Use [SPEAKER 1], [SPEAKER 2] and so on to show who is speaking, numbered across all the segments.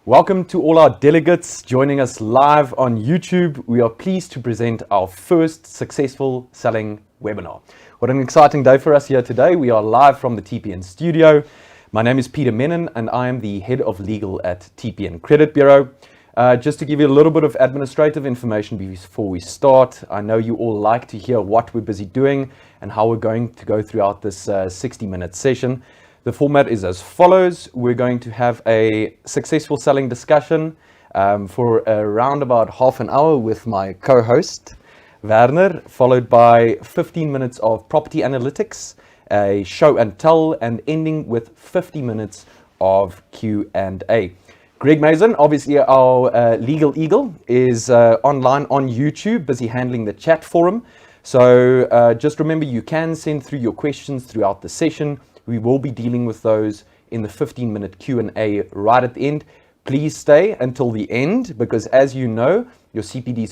[SPEAKER 1] Welcome to all our delegates joining us live on YouTube. We are pleased to present our first successful selling webinar. What an exciting day for us here today. We are live from the TPN studio. My name is Peter Menon and I am the head of legal at TPN Credit Bureau. Just to give you a little bit of administrative information before we start, I know you all like to hear what we're busy doing and how we're going to go throughout this 60-minute session. The format is as follows. We're going to have a successful selling discussion for around about half an hour with my co-host, Werner, followed by 15 minutes of property analytics, a show and tell, and ending with 50 minutes of Q&A. Greg Mason, obviously our legal eagle, is online on YouTube, busy handling the chat forum. So just remember, you can send through your questions throughout the session. We will be dealing with those in the 15-minute Q&A right at the end. Please stay until the end because, as you know, your CPD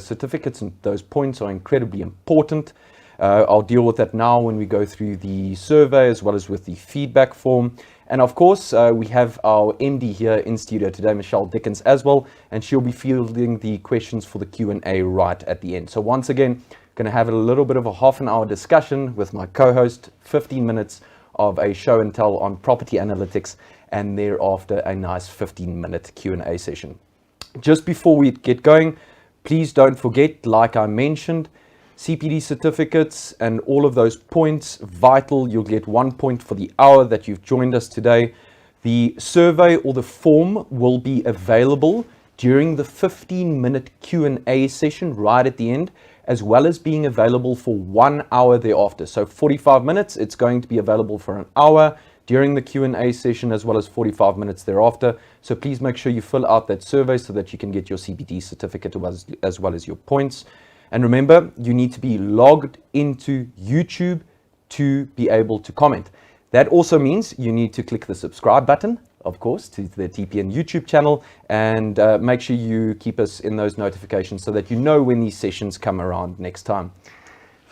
[SPEAKER 1] certificates and those points are incredibly important. I'll deal with that now when we go through the survey as well as with the feedback form. And of course, we have our MD here in studio today, Michelle Dickens, as well, and she'll be fielding the questions for the Q&A right at the end. So once again, going to have a little bit of a half an hour discussion with my co-host, 15 minutes of a show and tell on property analytics, and thereafter a nice 15-minute Q&A session. Just before we get going, please don't forget, like I mentioned, CPD certificates and all of those points, vital. You'll get 1 point for the hour that you've joined us today. The survey or the form will be available during the 15-minute Q&A session right at the end, as well as being available for 1 hour thereafter. So 45 minutes, it's going to be available for an hour during the Q&A session, as well as 45 minutes thereafter. So please make sure you fill out that survey so that you can get your CPD certificate as well as your points. And remember, you need to be logged into YouTube to be able to comment. That also means you need to click the subscribe button, of course, to the TPN YouTube channel, and make sure you keep us in those notifications so that you know when these sessions come around next time.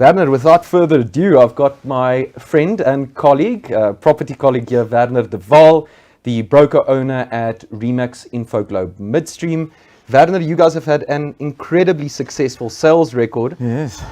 [SPEAKER 1] Werner, without further ado, I've got my friend and colleague, property colleague here, Werner de Waal, the broker owner at Remax Infoglobe Midstream. Werner, you guys have had an incredibly successful sales record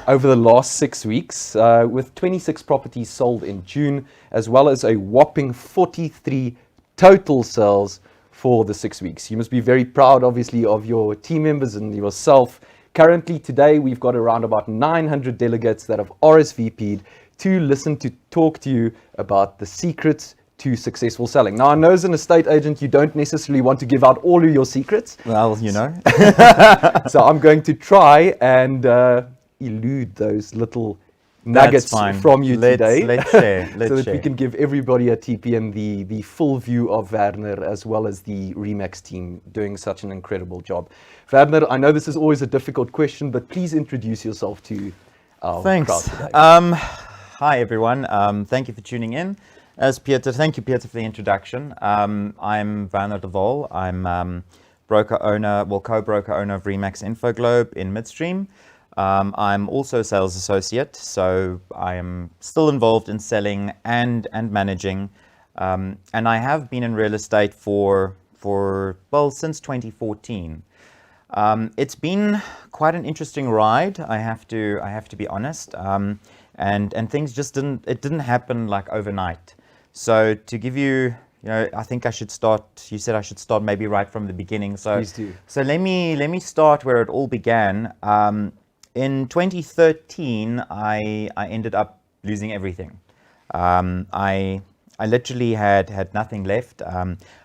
[SPEAKER 1] over the last 6 weeks, with 26 properties sold in June, as well as a whopping 43 total sales for the 6 weeks. You must be very proud, obviously, of your team members and yourself. Currently, today, we've got around about 900 delegates that have RSVP'd to listen to talk to you about the secrets to successful selling. Now, I know as an estate agent, you don't necessarily want to give out all of your secrets.
[SPEAKER 2] Well, you know.
[SPEAKER 1] So I'm going to try and elude those little nuggets from you today.
[SPEAKER 2] Let's share.
[SPEAKER 1] So that we can give everybody at TPN the full view of Werner as well as the Remax team doing such an incredible job. Werner, I know this is always a difficult question, but please introduce yourself to our crowd today.
[SPEAKER 2] Hi, everyone. Thank you for tuning in. Thank you, Peter, for the introduction. I'm Werner de Waal. I'm co-broker owner of Remax Infoglobe in Midstream. I'm also a sales associate, so I am still involved in selling and managing. And I have been in real estate since 2014. It's been quite an interesting ride. I have to be honest. And things just didn't happen like overnight. So to give you, I think I should start. You said I should start maybe right from the beginning. So
[SPEAKER 1] please do.
[SPEAKER 2] So let me start where it all began. In 2013, I ended up losing everything. I literally had nothing left.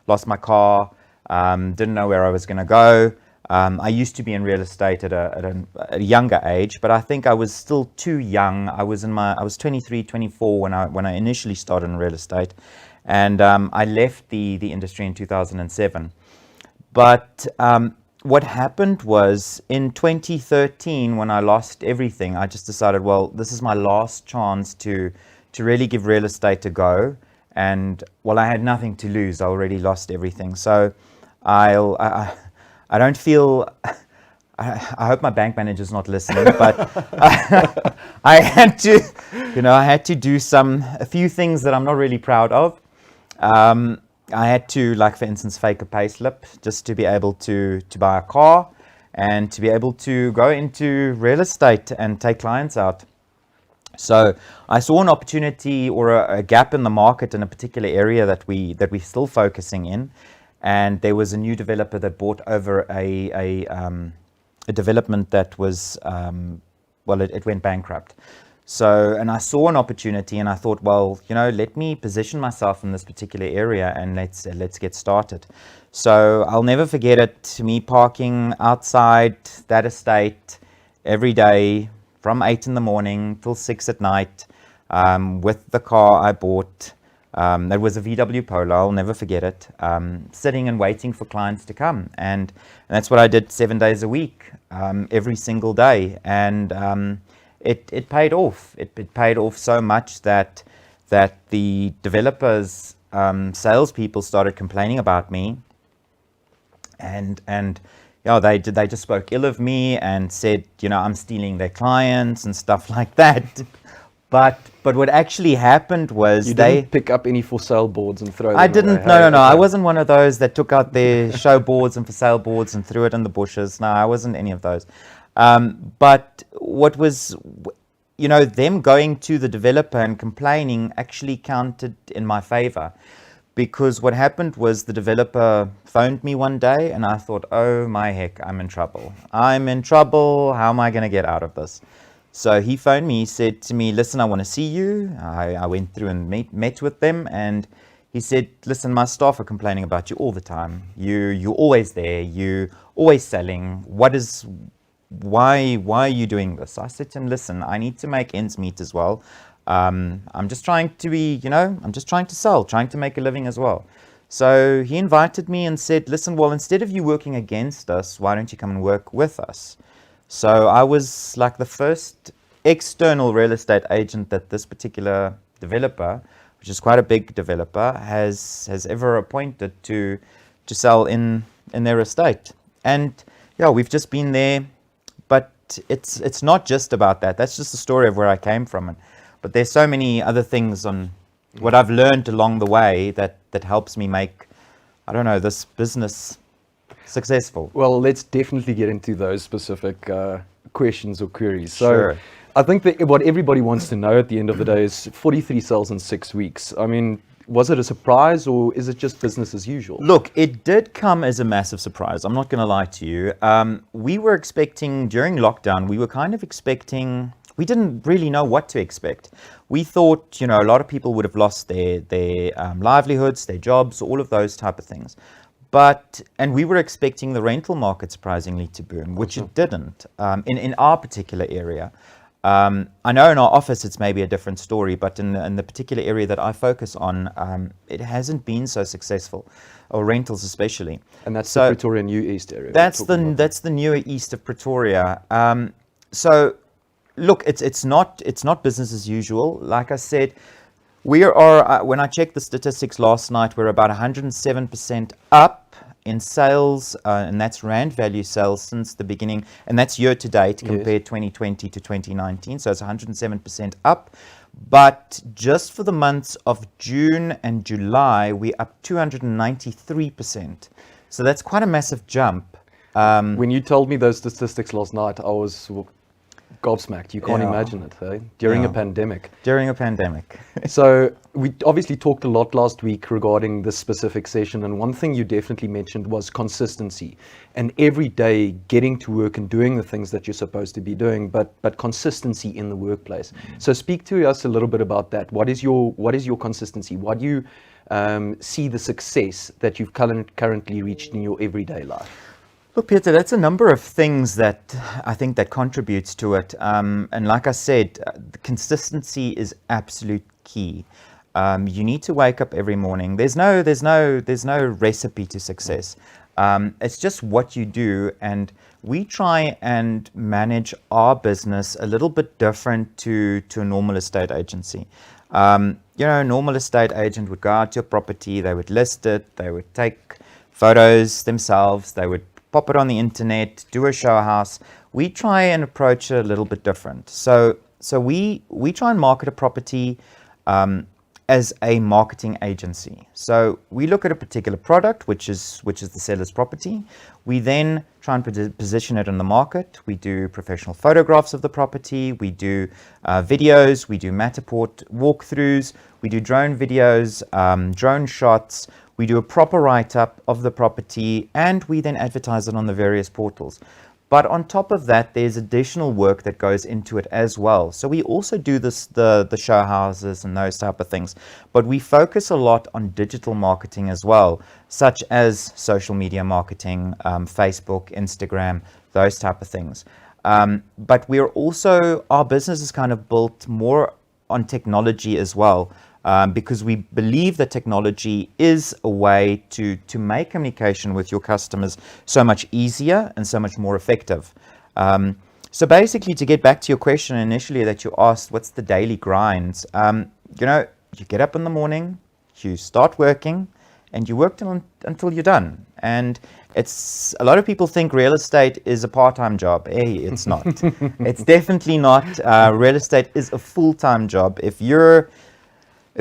[SPEAKER 2] Lost my car. Didn't know where I was going to go. I used to be in real estate at a younger age, but I think I was still too young. I was 23, 24 when I initially started in real estate, and I left the industry in 2007. But what happened was in 2013, when I lost everything, I just decided, well, this is my last chance to really give real estate a go. And well, I had nothing to lose. I already lost everything. So I don't feel, I hope my bank manager's not listening, but I had to do a few things that I'm not really proud of. I had to, like for instance, fake a payslip just to be able to buy a car and to be able to go into real estate and take clients out. So I saw an opportunity or a gap in the market in a particular area that we're still focusing in, and there was a new developer that bought over a development that was it went bankrupt. So, and I saw an opportunity and I thought, well, let me position myself in this particular area and let's get started. So I'll never forget it, me parking outside that estate every day from 8 in the morning till 6 at night with the car I bought. That was a VW Polo, I'll never forget it, sitting and waiting for clients to come. And that's what I did 7 days a week, every single day. And it paid off. It paid off so much that the developers, salespeople started complaining about me, and they just spoke ill of me and said, I'm stealing their clients and stuff like that. But what actually happened was
[SPEAKER 1] you didn't pick up any for sale boards and throw them
[SPEAKER 2] I didn't.
[SPEAKER 1] away.
[SPEAKER 2] No. I wasn't one of those that took out their show boards and for sale boards and threw it in the bushes. No, I wasn't any of those. But what was, them going to the developer and complaining actually counted in my favor, because what happened was the developer phoned me one day and I thought, oh my heck, I'm in trouble. How am I going to get out of this? So he phoned me, he said to me, listen, I want to see you. I went through and met with them, and he said, listen, my staff are complaining about you all the time. You're always there, you're always selling. Why are you doing this? I said to him, listen, I need to make ends meet as well. I'm just trying to I'm just trying to sell, trying to make a living as well. So he invited me and said, listen, well, instead of you working against us, why don't you come and work with us? So I was like the first external real estate agent that this particular developer, which is quite a big developer, has ever appointed to sell in their estate. And yeah, we've just been there, but it's not just about that. That's just the story of where I came from. But there's so many other things on what I've learned along the way that helps me make, this business successful.
[SPEAKER 1] Well, let's definitely get into those specific questions or queries.
[SPEAKER 2] Sure.
[SPEAKER 1] So I think that what everybody wants to know at the end of the day is 43 sales in 6 weeks. I mean, was it a surprise or is it just business as usual?
[SPEAKER 2] Look, it did come as a massive surprise. I'm not going to lie to you. We were expecting, during lockdown, we didn't really know what to expect. We thought, a lot of people would have lost their livelihoods, their jobs, all of those type of things. And we were expecting the rental market surprisingly to boom, which it didn't in our particular area. I know in our office it's maybe a different story, but in the particular area that I focus on, it hasn't been so successful, or rentals especially.
[SPEAKER 1] And that's the Pretoria New East area.
[SPEAKER 2] That's the newer east of Pretoria. So look, it's not business as usual. Like I said, we are, when I checked the statistics last night, we're about 107% up in sales, and that's rand value sales since the beginning, and that's year to date compared 2020 to 2019, so it's 107% up. But just for the months of June and July, we're up 293%. So that's quite a massive jump.
[SPEAKER 1] When you told me those statistics last night, I was gobsmacked. You can't imagine it, eh? During a pandemic.
[SPEAKER 2] During a pandemic.
[SPEAKER 1] So we obviously talked a lot last week regarding this specific session, and one thing you definitely mentioned was consistency, and every day getting to work and doing the things that you're supposed to be doing, but consistency in the workplace. So speak to us a little bit about that. What is your consistency? What do you see the success that you've currently reached in your everyday life?
[SPEAKER 2] Look, Peter, that's a number of things that I think that contributes to it. And like I said, the consistency is absolute key. You need to wake up every morning. There's no recipe to success. It's just what you do. And we try and manage our business a little bit different to a normal estate agency. A normal estate agent would go out to a property, they would list it, they would take photos themselves, they would pop it on the internet, do a show house. We try and approach it a little bit different. So we try and market a property as a marketing agency. So we look at a particular product, which is the seller's property. We then try and position it in the market. We do professional photographs of the property. We do videos. We do Matterport walkthroughs. We do drone videos, drone shots. We do a proper write-up of the property, and we then advertise it on the various portals. But on top of that, there's additional work that goes into it as well. So we also do the show houses and those type of things. But we focus a lot on digital marketing as well, such as social media marketing, Facebook, Instagram, those type of things. But we're also, our business is kind of built more on technology as well. Because we believe that technology is a way to make communication with your customers so much easier and so much more effective. So basically, to get back to your question initially that you asked, what's the daily grind? You get up in the morning, you start working, and you work until you're done. And it's a lot of people think real estate is a part-time job. Hey, it's not. It's definitely not. Real estate is a full-time job. If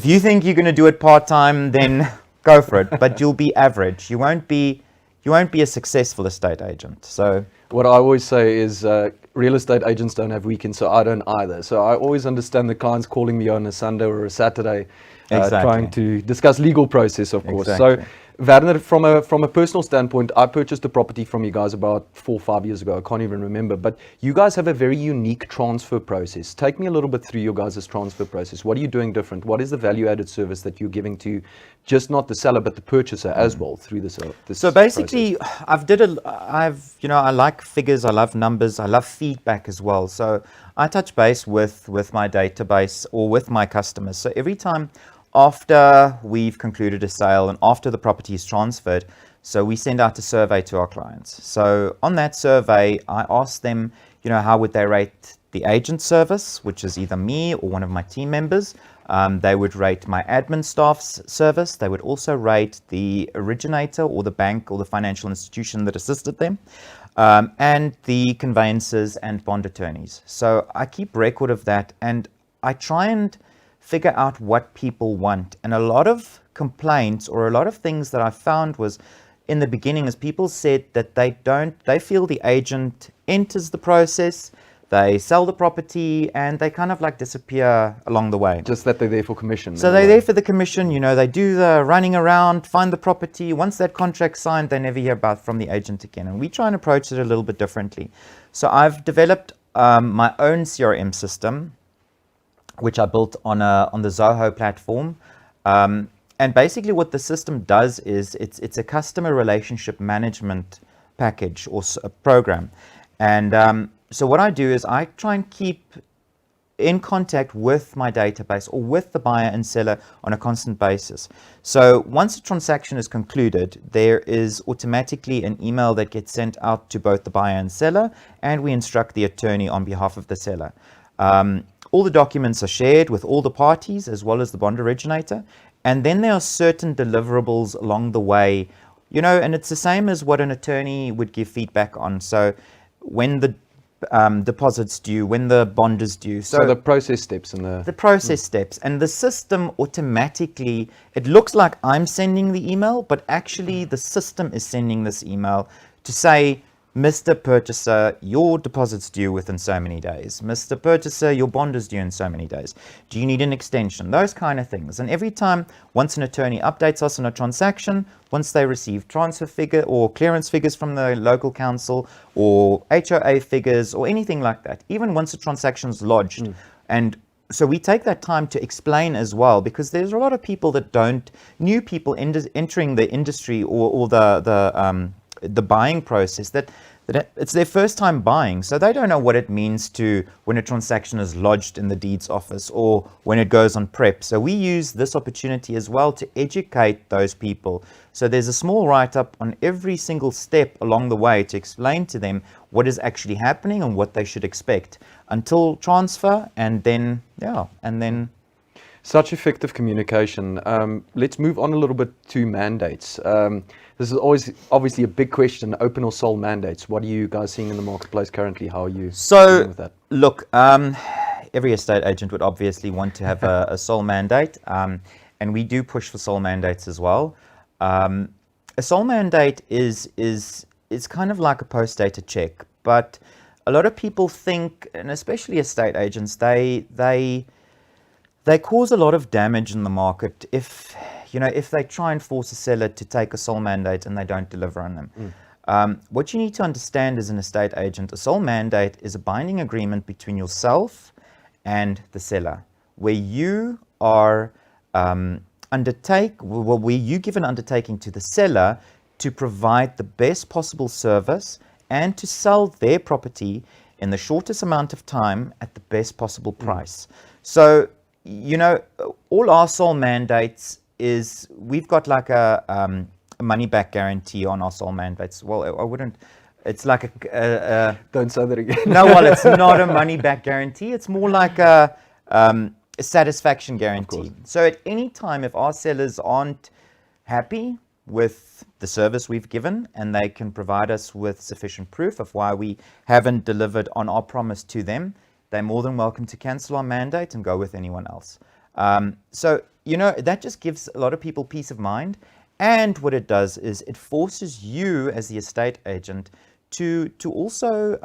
[SPEAKER 2] you think you're going to do it part-time, then go for it. But you'll be average. You won't be a successful estate agent. So
[SPEAKER 1] what I always say is real estate agents don't have weekends, so I don't either. So I always understand the clients calling me on a Sunday or a Saturday, trying to discuss legal process, of course.
[SPEAKER 2] Exactly.
[SPEAKER 1] So Werner, from a personal standpoint, I purchased a property from you guys about 4 or 5 years ago. I can't even remember. But you guys have a very unique transfer process. Take me a little bit through your guys' transfer process. What are you doing different? What is the value-added service that you're giving to just not the seller but the purchaser as well through this?
[SPEAKER 2] So basically, process? I like figures. I love numbers. I love feedback as well. So I touch base with my database or with my customers. So every time after we've concluded a sale and after the property is transferred, so we send out a survey to our clients. So on that survey, I ask them, how would they rate the agent service, which is either me or one of my team members. They would rate my admin staff's service. They would also rate the originator or the bank or the financial institution that assisted them, and the conveyancers and bond attorneys. So I keep record of that, and I try and figure out what people want. And a lot of complaints or a lot of things that I found was in the beginning is people said that they feel the agent enters the process, they sell the property, and they kind of like disappear along the way.
[SPEAKER 1] Just that they're there for commission.
[SPEAKER 2] So they're there for the commission, they do the running around, find the property. Once that contract's signed, they never hear from the agent again. And we try and approach it a little bit differently. So I've developed my own CRM system, which I built on the Zoho platform. And basically what the system does is it's a customer relationship management package or a program. And so what I do is I try and keep in contact with my database or with the buyer and seller on a constant basis. So once a transaction is concluded, there is automatically an email that gets sent out to both the buyer and seller, and we instruct the attorney on behalf of the seller. All the documents are shared with all the parties as well as the bond originator. And then there are certain deliverables along the way, and it's the same as what an attorney would give feedback on. So when the deposit's due, when the bond is due.
[SPEAKER 1] So the process steps and
[SPEAKER 2] the process steps, and the system automatically, it looks like I'm sending the email, but actually the system is sending this email to say, Mr. Purchaser, your deposit's due within so many days. Mr. Purchaser, your bond is due in so many days. Do you need an extension? Those kind of things. And every time, once an attorney updates us on a transaction, once they receive transfer figure or clearance figures from the local council or HOA figures or anything like that, even once the transaction's lodged. And so we take that time to explain as well, because there's a lot of people that new people entering the industry or the buying process that it's their first time buying, so they don't know what it means to when a transaction is lodged in the deeds office or when it goes on prep. So we use this opportunity as well to educate those people. So there's a small write-up on every single step along the way to explain to them what is actually happening and what they should expect until transfer, and then
[SPEAKER 1] such effective communication. Let's move on a little bit to mandates. This is always obviously a big question, open or sold mandates. What are you guys seeing in the marketplace currently? How are you dealing with that?
[SPEAKER 2] Look, every estate agent would obviously want to have a sole mandate, and we do push for sole mandates as well. A sole mandate is kind of like a post-dated check, but a lot of people think, and especially estate agents, they cause a lot of damage in the market if they try and force a seller to take a sole mandate and they don't deliver on them. What you need to understand as an estate agent, a sole mandate is a binding agreement between yourself and the seller, where you are where you give an undertaking to the seller to provide the best possible service and to sell their property in the shortest amount of time at the best possible price. So, all our sole mandates is we've got like a money back guarantee on our sole mandates. Well, I wouldn't. It's like a
[SPEAKER 1] Don't say that again.
[SPEAKER 2] no. Well, it's not a money back guarantee. It's more like a satisfaction guarantee. So at any time, if our sellers aren't happy with the service we've given and they can provide us with sufficient proof of why we haven't delivered on our promise to them, they're more than welcome to cancel our mandate and go with anyone else. So, that just gives a lot of people peace of mind. And what it does is it forces you as the estate agent to also,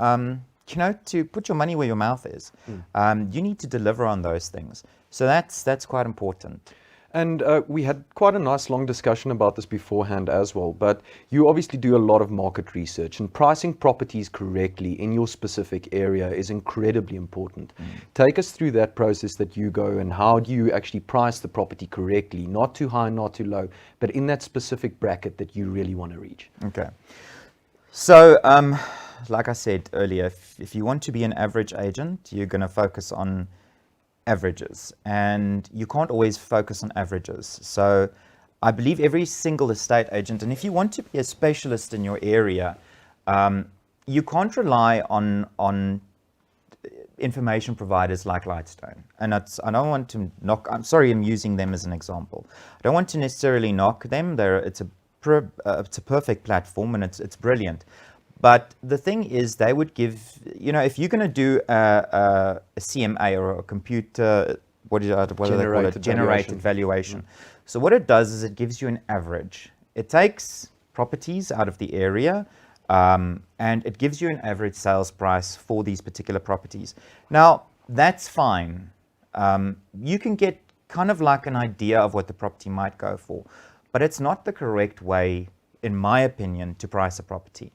[SPEAKER 2] to put your money where your mouth is. You need to deliver on those things. So that's quite important.
[SPEAKER 1] And we had quite a nice long discussion about this beforehand as well, but you obviously do a lot of market research, and pricing properties correctly in your specific area is incredibly important. Take us through that process that you go, and how do you actually price the property correctly, not too high, not too low, but in that specific bracket that you really want to reach.
[SPEAKER 2] Okay. So, like I said earlier, if you want to be an average agent, you're going to focus on averages, and you can't always focus on averages. So I believe every single estate agent, and if you want to be a specialist in your area, you can't rely on information providers like Lightstone. And I don't want to knock, I'm sorry, I'm using them as an example. I don't want to necessarily knock them. It's a perfect platform, and it's brilliant. But the thing is, they would give, if you're going to do a CMA or a computer, what do they call it? Generated valuation. So what it does is it gives you an average. It takes properties out of the area, and it gives you an average sales price for these particular properties. Now, that's fine. You can get kind of like an idea of what the property might go for, but it's not the correct way, in my opinion, to price a property.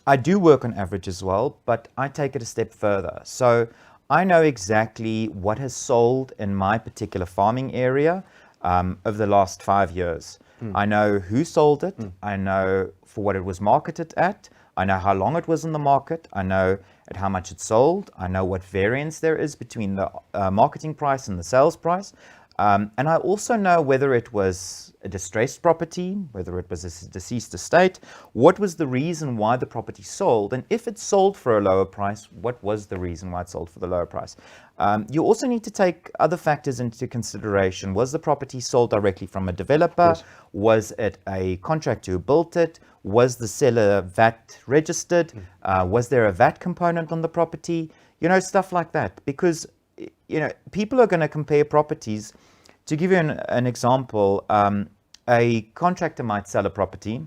[SPEAKER 2] I do work on average as well, but I take it a step further. So I know exactly what has sold in my particular farming area over the last 5 years. I know who sold it. I know for what it was marketed at. I know how long it was in the market. I know at how much it sold. I know what variance there is between the marketing price and the sales price. And I also know whether it was a distressed property, whether it was a deceased estate, what was the reason why the property sold, and if it sold for a lower price, what was the reason why it sold for the lower price. You also need to take other factors into consideration. Was the property sold directly from a developer? Was it a contractor who built it? Was the seller VAT registered? Was there a VAT component on the property? Stuff like that. Because people are going to compare properties. To give you an example, a contractor might sell a property,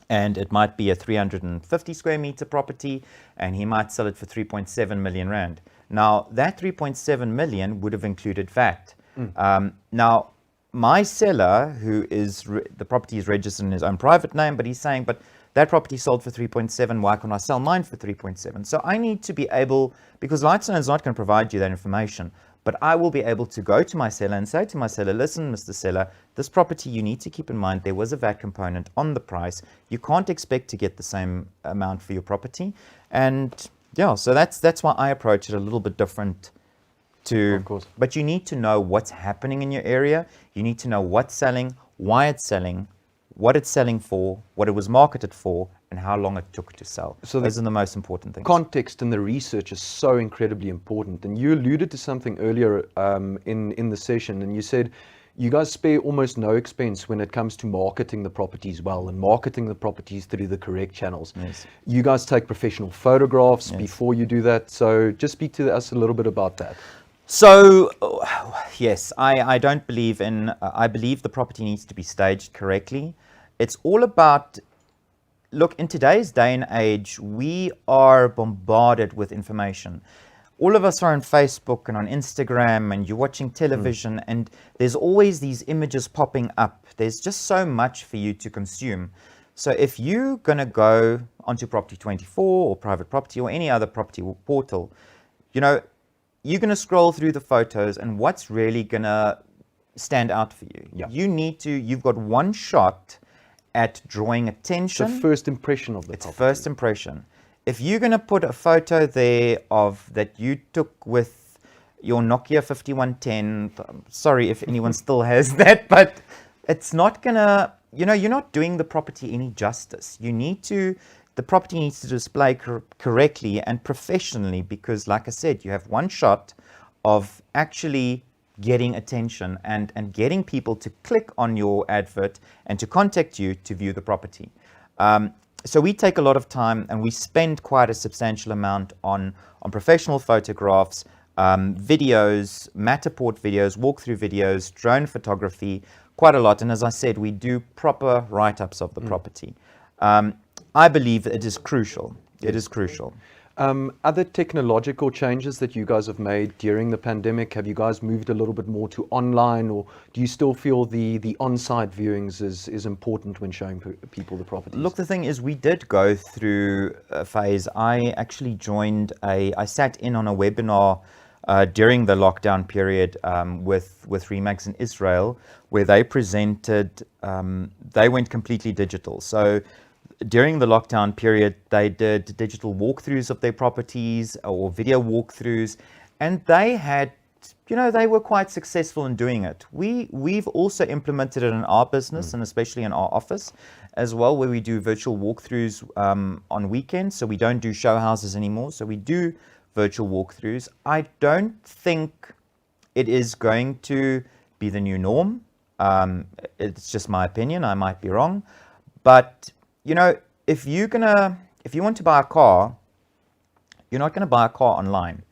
[SPEAKER 2] and it might be a 350 square meter property, and he might sell it for 3.7 million rand. Now, that 3.7 million would have included VAT. Now, my seller, who is the property is registered in his own private name, but he's saying, but that property sold for 3.7, why can't I sell mine for 3.7? So I need to be able, because Lightstone is not going to provide you that information, but I will be able to go to my seller and say to my seller, listen, Mr. Seller, this property, you need to keep in mind there was a VAT component on the price. You can't expect to get the same amount for your property. And yeah, so that's why I approach it a little bit different to,
[SPEAKER 1] of course.
[SPEAKER 2] But you need to know what's happening in your area. You need to know what's selling, why it's selling, what it's selling for, what it was marketed for, and how long it took to sell. So those are the most important things.
[SPEAKER 1] Context and the research is so incredibly important. And you alluded to something earlier in the session, and you said, you guys spare almost no expense when it comes to marketing the properties well and marketing the properties through the correct channels.
[SPEAKER 2] Yes.
[SPEAKER 1] You guys take professional photographs
[SPEAKER 2] Yes.
[SPEAKER 1] before you do that. So just speak to us a little bit about that.
[SPEAKER 2] So, yes, I don't believe in, I believe the property needs to be staged correctly. It's all about, look, in today's day and age, we are bombarded with information. All of us are on Facebook and on Instagram, and you're watching television, and there's always these images popping up. There's just so much for you to consume. So if you're going to go onto Property 24 or Private Property or any other property portal, you know, you're going to scroll through the photos, and what's really going to stand out for you?
[SPEAKER 1] Yeah.
[SPEAKER 2] You've got one shot at drawing attention.
[SPEAKER 1] The first impression of the property.
[SPEAKER 2] First impression. If you're going to put a photo there of that you took with your Nokia 5110, sorry if anyone still has that, but it's not going to, you know, you're not doing the property any justice. The property needs to display correctly and professionally, because like I said, you have one shot of actually getting attention and getting people to click on your advert and to contact you to view the property. So we take a lot of time, and we spend quite a substantial amount on professional photographs, videos, Matterport videos, walkthrough videos, drone photography, quite a lot. And as I said, we do proper write-ups of the property. I believe it is crucial. It is crucial.
[SPEAKER 1] Other technological changes that you guys have made during the pandemic, have you guys moved a little bit more to online, or do you still feel the on-site viewings is important when showing people the properties?
[SPEAKER 2] Look, the thing is, we did go through a phase. I actually I sat in on a webinar during the lockdown period with Remax in Israel, where they presented, they went completely digital. So during the lockdown period, they did digital walkthroughs of their properties or video walkthroughs, and they had, you know, they were quite successful in doing it. We've also implemented it in our business and especially in our office as well, where we do virtual walkthroughs on weekends. So we don't do show houses anymore. So we do virtual walkthroughs. I don't think it is going to be the new norm. It's just my opinion. I might be wrong, but you know, if you want to buy a car, you're not going to buy a car online.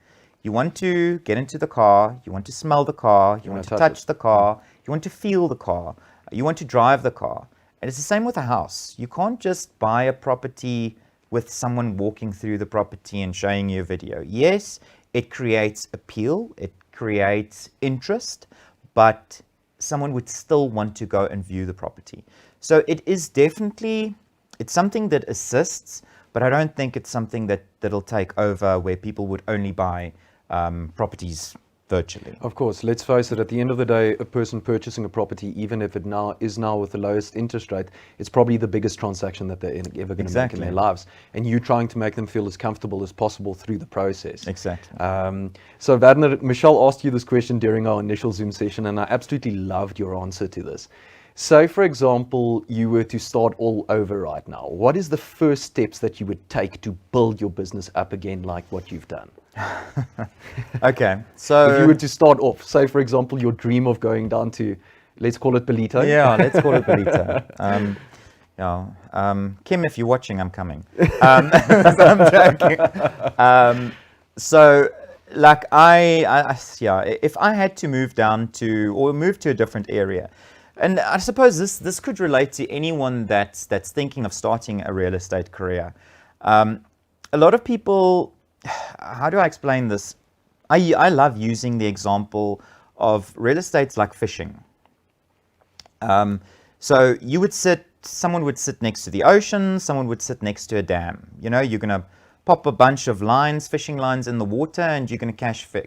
[SPEAKER 2] You want to get into the car, you want to smell the car, you want to touch the car, you want to feel the car, you want to drive the car. And it's the same with a house. You can't just buy a property with someone walking through the property and showing you a video. Yes, it creates appeal, it creates interest, but someone would still want to go and view the property. So it is definitely, it's something that assists, but I don't think it's something that'll take over where people would only buy properties virtually.
[SPEAKER 1] Of course, let's face it, at the end of the day, a person purchasing a property, even if it is now with the lowest interest rate, it's probably the biggest transaction that they're ever going to make in their lives. And you trying to make them feel as comfortable as possible through the process.
[SPEAKER 2] Exactly.
[SPEAKER 1] So Werner, Michelle asked you this question during our initial Zoom session, and I absolutely loved your answer to this. So, for example, you were to start all over right now. What is the first steps that you would take to build your business up again like what you've done?
[SPEAKER 2] Okay, so
[SPEAKER 1] if you were to start off, say, for example, your dream of going down to, let's call it Belito.
[SPEAKER 2] Yeah, let's call it Belito. Kim, if you're watching, I'm coming. I'm joking. So, like if I had to move down to, or move to a different area, and I suppose this could relate to anyone that's thinking of starting a real estate career. A lot of people, how do I explain this? I love using the example of real estate's like fishing. So someone would sit next to the ocean, someone would sit next to a dam. You know, you're going to pop a bunch of lines, fishing lines in the water, and you're going to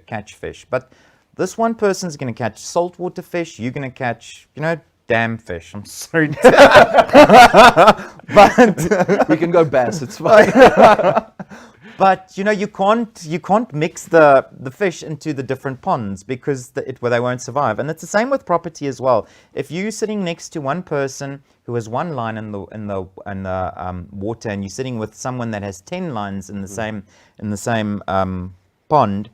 [SPEAKER 2] catch fish. But this one person's going to catch saltwater fish, you're going to catch, you know, dam fish. I'm sorry. But
[SPEAKER 1] we can go bass, it's fine.
[SPEAKER 2] But you know, you can't mix the fish into the different ponds because where they won't survive. And it's the same with property as well. If you're sitting next to one person who has one line in the water, and you're sitting with someone that has 10 lines in the same pond,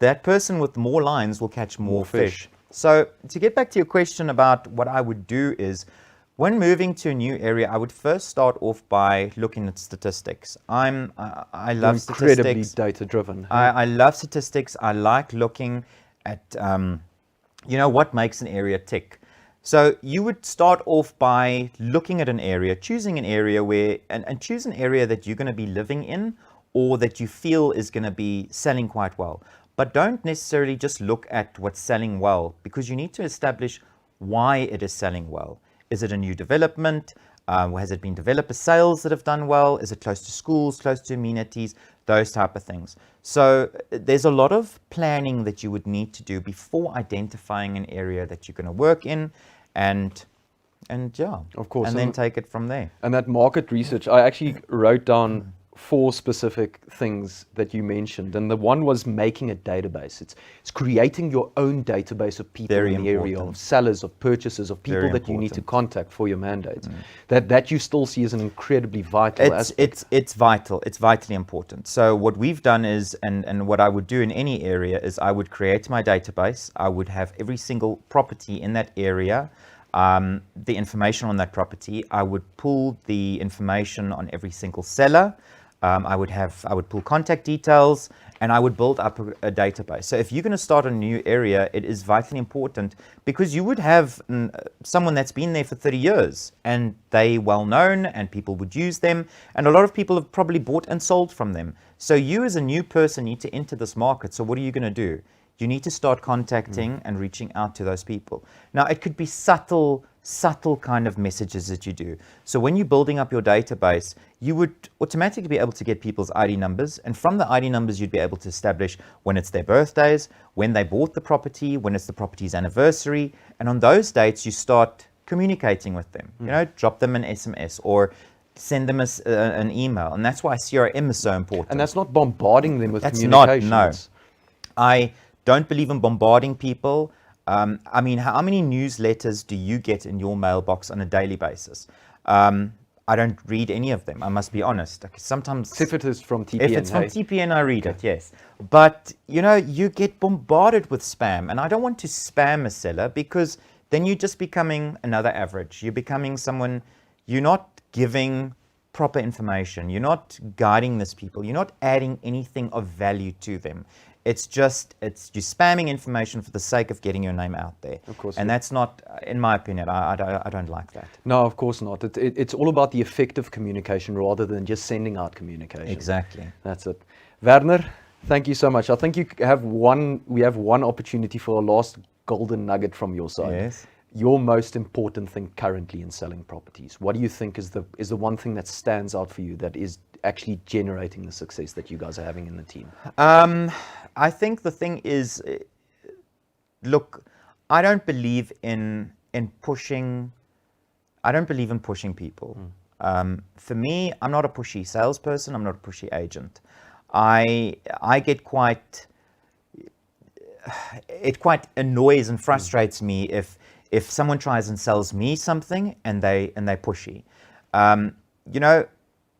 [SPEAKER 2] that person with more lines will catch more fish. So to get back to your question about what I would do is, when moving to a new area, I would first start off by looking at statistics. I love
[SPEAKER 1] Incredibly
[SPEAKER 2] statistics.
[SPEAKER 1] data driven.
[SPEAKER 2] I love statistics. I like looking at, what makes an area tick. So you would start off by looking at an area, choosing an area and choose an area that you're going to be living in or that you feel is going to be selling quite well. But don't necessarily just look at what's selling well, because you need to establish why it is selling well. Is it a new development? Has it been developer sales that have done well? Is it close to schools, close to amenities, those type of things? So there's a lot of planning that you would need to do before identifying an area that you're going to work in, and yeah,
[SPEAKER 1] Of course,
[SPEAKER 2] and then take it from there.
[SPEAKER 1] And that market research, I actually wrote down 4 specific things that you mentioned, and the one was making a database. It's creating your own database of people
[SPEAKER 2] Very
[SPEAKER 1] in the area,
[SPEAKER 2] important.
[SPEAKER 1] of sellers, of purchasers, of people
[SPEAKER 2] Very
[SPEAKER 1] that you need to
[SPEAKER 2] important.
[SPEAKER 1] contact for your mandates. That you still see as an incredibly vital aspect.
[SPEAKER 2] It's vital. It's vitally important. So what we've done is, and what I would do in any area is, I would create my database. I would have every single property in that area, the information on that property. I would pull the information on every single seller. I would pull contact details, and I would build up a database. So if you're going to start a new area, it is vitally important, because you would have someone that's been there for 30 years and they well known and people would use them, and a lot of people have probably bought and sold from them. So you as a new person need to enter this market. So what are you going to do? You need to start contacting and reaching out to those people. Now, it could be subtle kind of messages that you do. So when you're building up your database, you would automatically be able to get people's ID numbers. And from the ID numbers, you'd be able to establish when it's their birthdays, when they bought the property, when it's the property's anniversary. And on those dates, you start communicating with them. Drop them an SMS or send them an email. And that's why CRM is so important.
[SPEAKER 1] And that's not bombarding them with
[SPEAKER 2] That's
[SPEAKER 1] communications.
[SPEAKER 2] not, no. I don't believe in bombarding people. I mean, how many newsletters do you get in your mailbox on a daily basis? I don't read any of them, I must be honest. Sometimes,
[SPEAKER 1] If it is from TPN.
[SPEAKER 2] if it's from TPN, I read it, yes. But, you get bombarded with spam. And I don't want to spam a seller, because then you're just becoming another average. You're becoming someone, you're not giving proper information. You're not guiding these people. You're not adding anything of value to them. It's you're spamming information for the sake of getting your name out there.
[SPEAKER 1] Of course.
[SPEAKER 2] And that's not, in my opinion, I don't like that.
[SPEAKER 1] No, of course not. It's all about the effective communication rather than just sending out communication.
[SPEAKER 2] Exactly.
[SPEAKER 1] That's it. Werner, thank you so much. I think we have one opportunity for a last golden nugget from your side.
[SPEAKER 2] Yes.
[SPEAKER 1] Your most important thing currently in selling properties. What do you think is the one thing that stands out for you that is actually generating the success that you guys are having in the team?
[SPEAKER 2] I think the thing is, look, I don't believe in pushing. I don't believe in pushing people. For me, I'm not a pushy salesperson. I'm not a pushy agent. I get it quite annoys and frustrates me if someone tries and sells me something and they're pushy.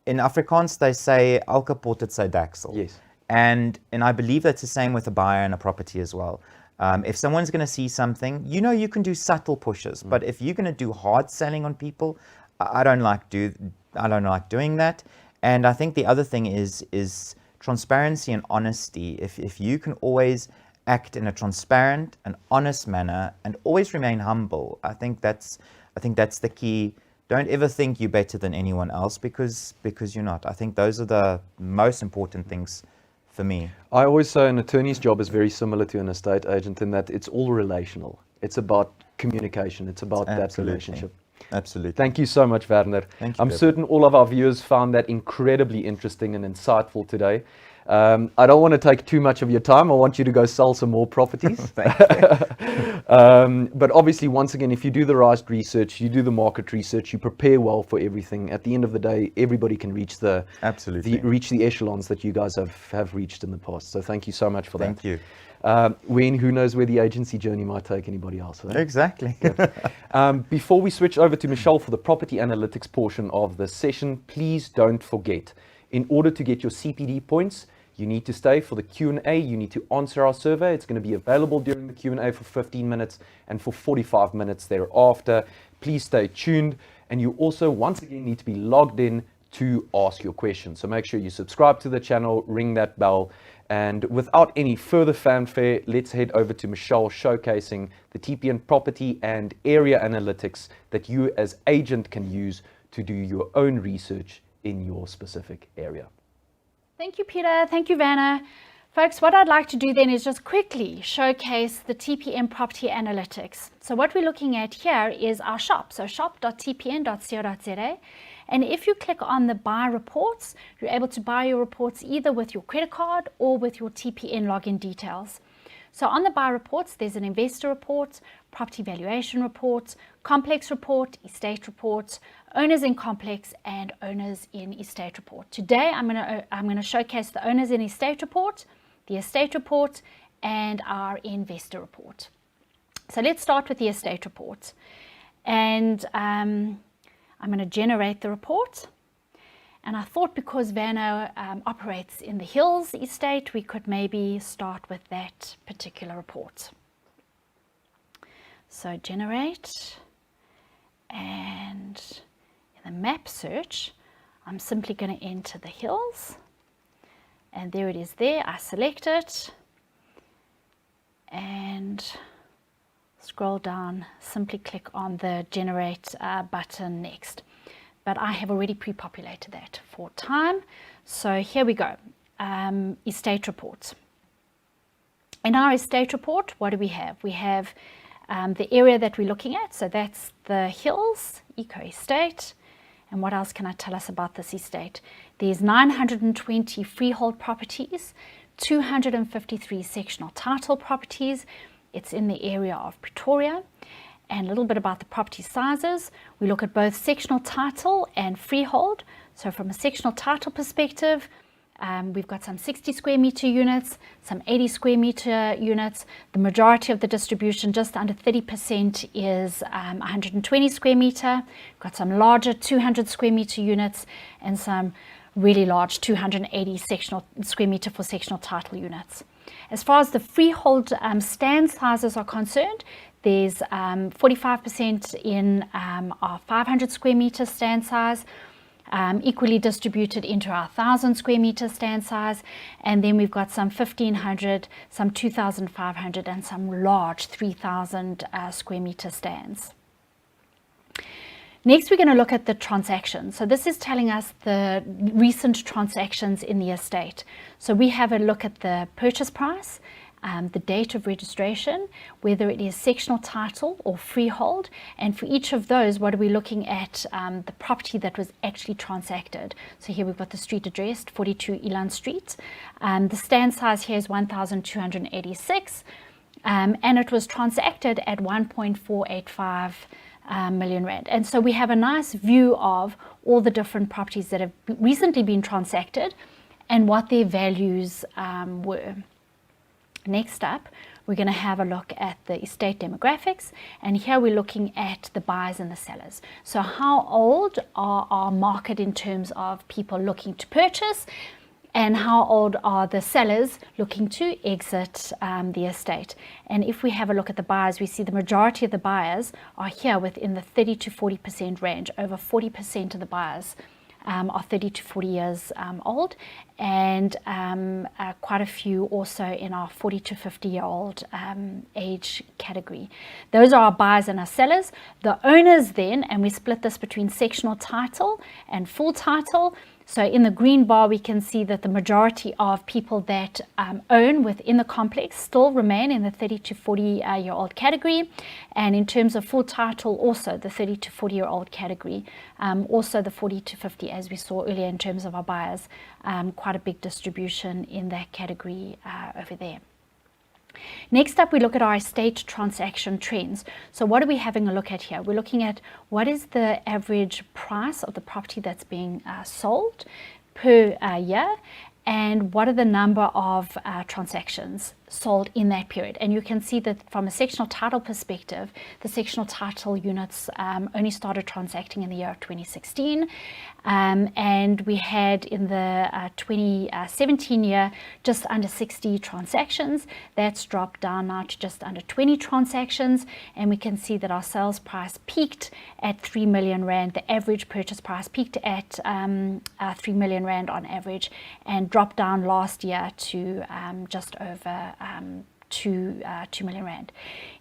[SPEAKER 2] In Afrikaans they say elke pot het sy deksel.
[SPEAKER 1] Yes.
[SPEAKER 2] And I believe that's the same with a buyer and a property as well. If someone's going to see something, you can do subtle pushes, but if you're going to do hard selling on people, I don't like doing that. And I think the other thing is transparency and honesty. If you can always act in a transparent and honest manner and always remain humble, I think that's the key. Don't ever think you're better than anyone else, because you're not. I think those are the most important things for me.
[SPEAKER 1] I always say an attorney's job is very similar to an estate agent in that it's all relational. It's about communication. It's about that relationship.
[SPEAKER 2] Absolutely.
[SPEAKER 1] Thank you so much, Werner.
[SPEAKER 2] Thank you,
[SPEAKER 1] I'm
[SPEAKER 2] Pip.
[SPEAKER 1] certain all of our viewers found that incredibly interesting and insightful today. I don't want to take too much of your time. I want you to go sell some more properties.
[SPEAKER 2] Thank you.
[SPEAKER 1] But obviously, once again, if you do the right research, you do the market research, you prepare well for everything, at the end of the day, everybody can reach
[SPEAKER 2] Absolutely.
[SPEAKER 1] reach the echelons that you guys have reached in the past. So thank you so much for that.
[SPEAKER 2] Thank you.
[SPEAKER 1] Who knows where the agency journey might take anybody else. Right?
[SPEAKER 2] Exactly.
[SPEAKER 1] Before we switch over to Michelle for the property analytics portion of the session, please don't forget, in order to get your CPD points, You need to stay for the Q&A. You need to answer our survey. It's going to be available during the Q&A for 15 minutes and for 45 minutes thereafter. Please stay tuned. And you also, once again, need to be logged in to ask your questions. So make sure you subscribe to the channel, ring that bell. And without any further fanfare, let's head over to Michelle showcasing the TPN property and area analytics that you as agent can use to do your own research in your specific area.
[SPEAKER 3] Thank you, Peter. Thank you, Vanna. Folks, what I'd like to do then is just quickly showcase the TPN property analytics. So what we're looking at here is our shop. So shop.tpn.co.za. And if you click on the buy reports, you're able to buy your reports either with your credit card or with your TPN login details. So on the buy reports, there's an investor report, property valuation report, complex report, estate report, owners in complex, and owners in estate report. Today, I'm going to showcase the owners in estate report, the estate report, and our investor report. So let's start with the estate report. And I'm going to generate the report. And I thought because Vanna operates in the Hills estate, we could maybe start with that particular report. So generate, and in the map search, I'm simply going to enter the Hills. And there it is there. I select it and scroll down, simply click on the generate button next. But I have already pre-populated that for time. So here we go, estate report. In our estate report, what do we have? We have the area that we're looking at. So that's the Hills Eco Estate. And what else can I tell us about this estate? There's 920 freehold properties, 253 sectional title properties. It's in the area of Pretoria. And a little bit about the property sizes. We look at both sectional title and freehold. So from a sectional title perspective, we've got some 60 square meter units, some 80 square meter units. The majority of the distribution, just under 30%, is 120 square meter. We've got some larger 200 square meter units and some really large 280 sectional square meter for sectional title units. As far as the freehold stand sizes are concerned, there's 45% in our 500 square meter stand size, equally distributed into our 1,000 square meter stand size, and then we've got some 1,500, some 2,500, and some large 3,000 square meter stands. Next, we're going to look at the transactions. So this is telling us the recent transactions in the estate. So we have a look at the purchase price, the date of registration, whether it is sectional title or freehold, and for each of those, what are we looking at, the property that was actually transacted. So here we've got the street address, 42 Elan Street. The stand size here is 1,286, and it was transacted at 1.485 million rand. And so we have a nice view of all the different properties that have recently been transacted and what their values were. Next up, we're going to have a look at the estate demographics, and here we're looking at the buyers and the sellers. So how old are our market in terms of people looking to purchase, and how old are the sellers looking to exit the estate. And if we have a look at the buyers, we see the majority of the buyers are here within the 30 to 40% range. Over 40% of the buyers are 30 to 40 years old, and quite a few also in our 40 to 50-year-old age category. Those are our buyers and our sellers. The owners then, and we split this between sectional title and full title. So in the green bar, we can see that the majority of people that own within the complex still remain in the 30 to 40-year-old category. And in terms of full title, also the 30 to 40-year-old category, also the 40 to 50, as we saw earlier in terms of our buyers, quite a big distribution in that category over there. Next up, we look at our estate transaction trends. So what are we having a look at here? We're looking at what is the average price of the property that's being sold per year, and what are the number of transactions sold in that period. And you can see that from a sectional title perspective, the sectional title units only started transacting in the year of 2016. And we had in the 2017 year just under 60 transactions. That's dropped down now to just under 20 transactions, and we can see that our sales price peaked at 3 million rand. The average purchase price peaked at 3 million rand on average, and dropped down last year to just over 2 million rand.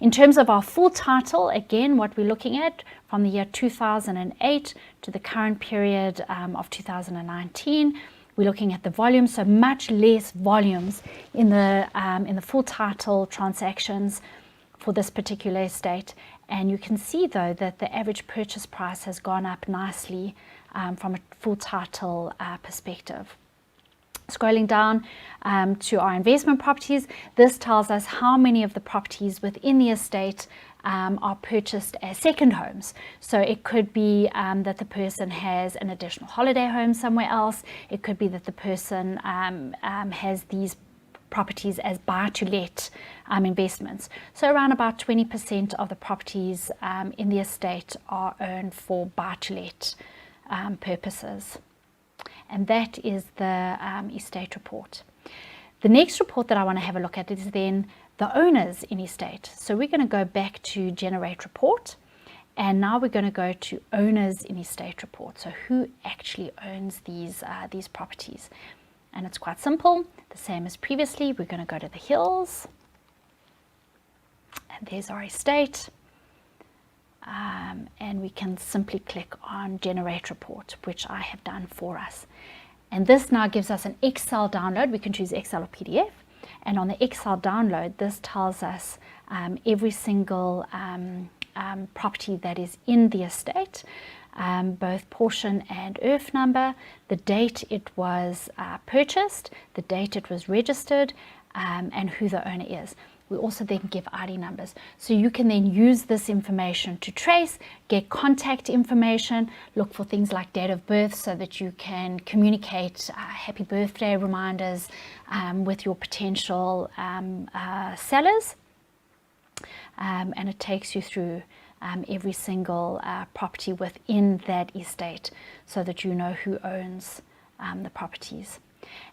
[SPEAKER 3] In terms of our full title, again, what we're looking at from the year 2008 to the current period of 2019, we're looking at the volume, so much less volumes in the full title transactions for this particular estate. And you can see though that the average purchase price has gone up nicely from a full title perspective. Scrolling down to our investment properties, this tells us how many of the properties within the estate are purchased as second homes. So it could be that the person has an additional holiday home somewhere else. It could be that the person has these properties as buy-to-let investments. So around about 20% of the properties in the estate are owned for buy-to-let purposes. And that is the estate report. The next report that I want to have a look at is then the owners in estate. So we're going to go back to generate report, and now we're going to go to owners in estate report. So who actually owns these properties? And it's quite simple, the same as previously. We're going to go to the hills, and there's our estate. And we can simply click on generate report, which I have done for us. And this now gives us an Excel download. We can choose Excel or PDF. And on the Excel download, this tells us every single property that is in the estate, both portion and earth number, the date it was purchased, the date it was registered, and who the owner is. We also then give ID numbers. So you can then use this information to trace, get contact information, look for things like date of birth so that you can communicate happy birthday reminders with your potential sellers. And it takes you through every single property within that estate so that you know who owns the properties.